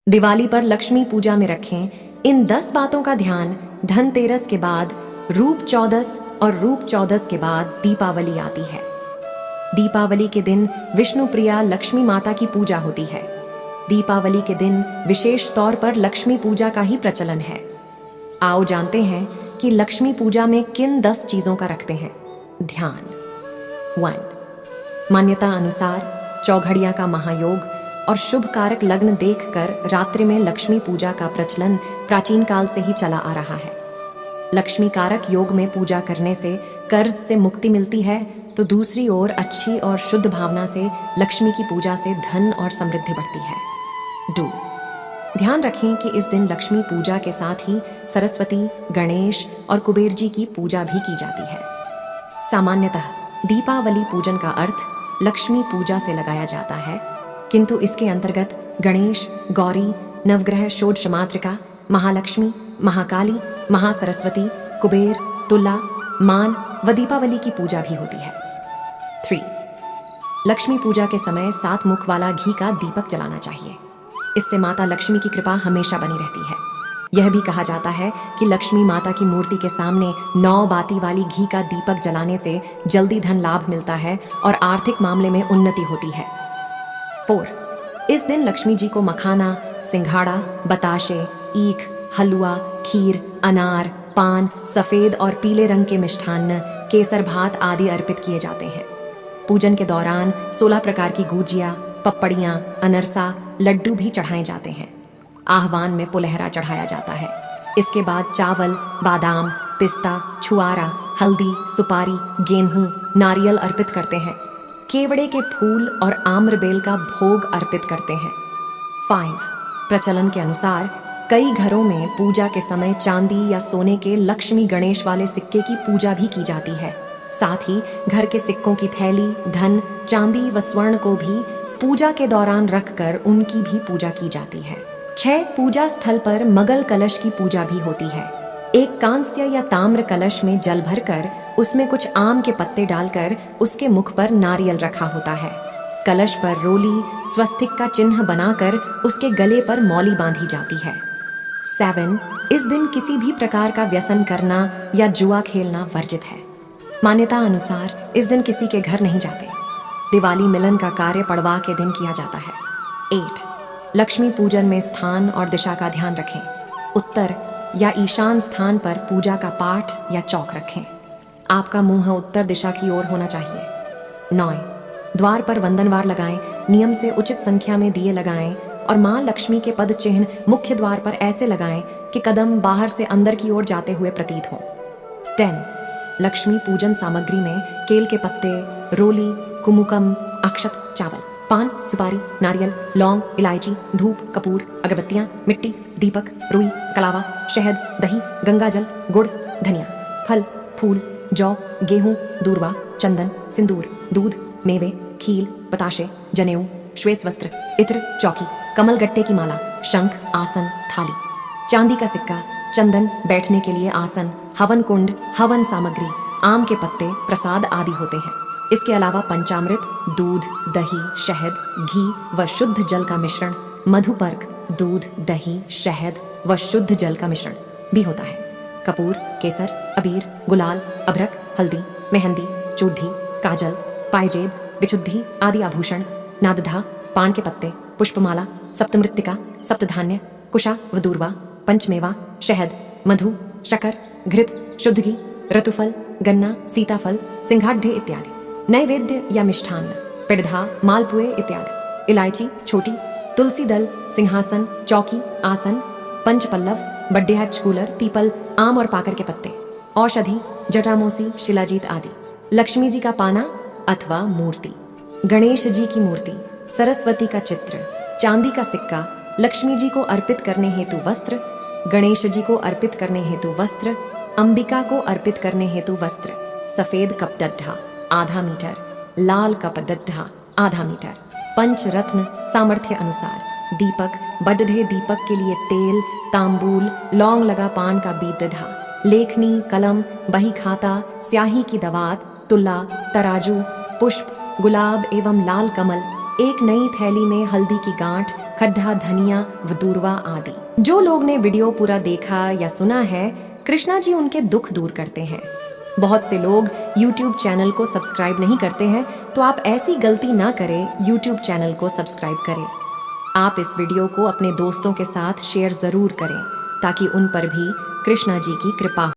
दिवाली पर लक्ष्मी पूजा में रखें इन 10 बातों का ध्यान। धनतेरस के बाद रूप चौदस और रूप चौदस के बाद दीपावली आती है। दीपावली के दिन विष्णु प्रिया लक्ष्मी माता की पूजा होती है। दीपावली के दिन विशेष तौर पर लक्ष्मी पूजा का ही प्रचलन है। आओ जानते हैं कि लक्ष्मी पूजा में किन 10 चीजों का रखते हैं ध्यान। 1. मान्यता अनुसार चौघड़िया का महायोग और शुभ कारक लग्न देखकर रात्रि में लक्ष्मी पूजा का प्रचलन प्राचीन काल से ही चला आ रहा है। लक्ष्मी कारक योग में पूजा करने से कर्ज से मुक्ति मिलती है, तो दूसरी ओर अच्छी और शुद्ध भावना से लक्ष्मी की पूजा से धन और समृद्धि बढ़ती है। 2. ध्यान रखें कि इस दिन लक्ष्मी पूजा के साथ ही सरस्वती, गणेश और कुबेर जी की पूजा भी की जाती है। सामान्यतः दीपावली पूजन का अर्थ लक्ष्मी पूजा से लगाया जाता है, किंतु इसके अंतर्गत गणेश, गौरी, नवग्रह षोडश मातृका, महालक्ष्मी, महाकाली, महासरस्वती, कुबेर, तुला, मान व दीपावली की पूजा भी होती है। 3. लक्ष्मी पूजा के समय 7 मुख वाला घी का दीपक जलाना चाहिए। इससे माता लक्ष्मी की कृपा हमेशा बनी रहती है। यह भी कहा जाता है कि लक्ष्मी माता की मूर्ति के सामने 9 बाती वाली घी का दीपक जलाने से जल्दी धन लाभ मिलता है और आर्थिक मामले में उन्नति होती है। 4. इस दिन लक्ष्मी जी को मखाना, सिंघाड़ा, बताशे, ईख, हलवा, खीर, अनार, पान, सफेद और पीले रंग के मिष्ठान्न, केसर भात आदि अर्पित किए जाते हैं। पूजन के दौरान 16 प्रकार की गुजिया, पपड़ियाँ, अनरसा, लड्डू भी चढ़ाए जाते हैं। आह्वान में पुलहरा चढ़ाया जाता है। इसके बाद चावल, बादाम, पिस्ता, छुआरा, हल्दी, सुपारी, गेहूं, नारियल अर्पित करते हैं। केवड़े के फूल और आम्रबेल का भोग अर्पित करते हैं। 5. प्रचलन के अनुसार कई घरों में पूजा के समय चांदी या सोने के लक्ष्मी गणेश वाले सिक्के की पूजा भी की जाती है। साथ ही घर के सिक्कों की थैली, धन, चांदी व स्वर्ण को भी पूजा के दौरान रखकर उनकी भी पूजा की जाती है। 6. पूजा स्थल पर मगल कलश की पूजा भी होती है। एक कांस्य या ताम्र कलश में जल भरकर उसमें कुछ आम के पत्ते डालकर उसके मुख पर नारियल रखा होता है। कलश पर रोली, स्वस्तिक का चिन्ह बनाकर उसके गले पर मौली बांधी जाती है। 7. इस दिन किसी भी प्रकार का व्यसन करना या जुआ खेलना वर्जित है। मान्यता अनुसार इस दिन किसी के घर नहीं जाते। दिवाली मिलन का कार्य पड़वा के दिन किया जाता है। 8. लक्ष्मी पूजन में स्थान और दिशा का ध्यान रखें। उत्तर या ईशान स्थान पर पूजा का पाठ या चौक रखें। आपका मुंह उत्तर दिशा की ओर होना चाहिए। 9. द्वार पर वंदनवार लगाएं। नियम से उचित संख्या में दिए लगाएं और मां लक्ष्मी के पद चिन्ह मुख्य द्वार पर ऐसे लगाएं कि कदम बाहर से अंदर की ओर जाते हुए प्रतीत हों। 10. लक्ष्मी पूजन सामग्री में केल के पत्ते, रोली, कुमुकम, अक्षत, चावल, पान, सुपारी, नारियल, लौंग, इलायची, धूप, कपूर, अगरबत्तियां, मिट्टी, दीपक, रुई, कलावा, शहद, दही, गंगाजल, गुड़, धनिया, फल, फूल, जौ, गेहूं, दूर्वा, चंदन, सिंदूर, दूध, मेवे, खील, बताशे, जनेऊ, श्वेत वस्त्र, इत्र, चौकी, कमल गट्टे की माला, शंख, आसन, थाली, चांदी का सिक्का, चंदन, बैठने के लिए आसन, हवन कुंड, हवन सामग्री, आम के पत्ते, प्रसाद आदि होते हैं। इसके अलावा पंचामृत, दूध, दही, शहद, घी व शुद्ध जल का मिश्रण, मधुपर्क, दूध, दही, शहद व शुद्ध जल का मिश्रण भी होता है। कपूर, केसर, अबीर, गुलाल, अभ्रक, हल्दी, मेहंदी, चूड़ी, काजल, पायजेब, बिछुद्धि आदि आभूषण, नादधा, पान के पत्ते, पुष्पमाला, सप्तमृत्तिका, सप्तधान्य, कुशा व दूर्वा, पंचमेवा, शहद, मधु, शकर, घृत, शुद्ध घी, ऋतुफल, गन्ना, सीताफल, सिंघाढ़े इत्यादि, नैवेद्य या मिष्ठान्न, पिड़धा, मालपुए इत्यादि, इलायची छोटी, तुलसी दल, सिंहासन, चौकी, आसन, पंचपल्लव, बड्डे हैच, कूलर, पीपल, आम और पाकर के पत्ते, औषधि, जटामोसी, शिलाजीत आदि, लक्ष्मी जी का पाना अथवा मूर्ति, गणेश जी की मूर्ति, सरस्वती का चित्र, चांदी का सिक्का, लक्ष्मी जी को अर्पित करने हेतु वस्त्र, गणेश जी को अर्पित करने हेतु वस्त्र, अंबिका को अर्पित करने हेतु वस्त्र, सफेद कपडड्ढा आधा मीटर, लाल कपडड्ढा आधा मीटर, पंचरत्न सामर्थ्य अनुसार, दीपक, बड्ढे दीपक के लिए तेल, तांबूल, लौंग लगा पान का बीतढ़ा, लेखनी, कलम, बही खाता, स्याही की दवात, तुला, तराजू, पुष्प, गुलाब एवं लाल कमल, एक नई थैली में हल्दी की गांठ, खड्डा धनिया व दूरवा आदि। जो लोग ने वीडियो पूरा देखा या सुना है, कृष्णा जी उनके दुख दूर करते हैं। बहुत से लोग YouTube चैनल को सब्सक्राइब नहीं करते हैं, तो आप ऐसी गलती ना करें, YouTube चैनल को सब्सक्राइब करें। आप इस वीडियो को अपने दोस्तों के साथ शेयर जरूर करें ताकि उन पर भी कृष्णा जी की कृपा हो।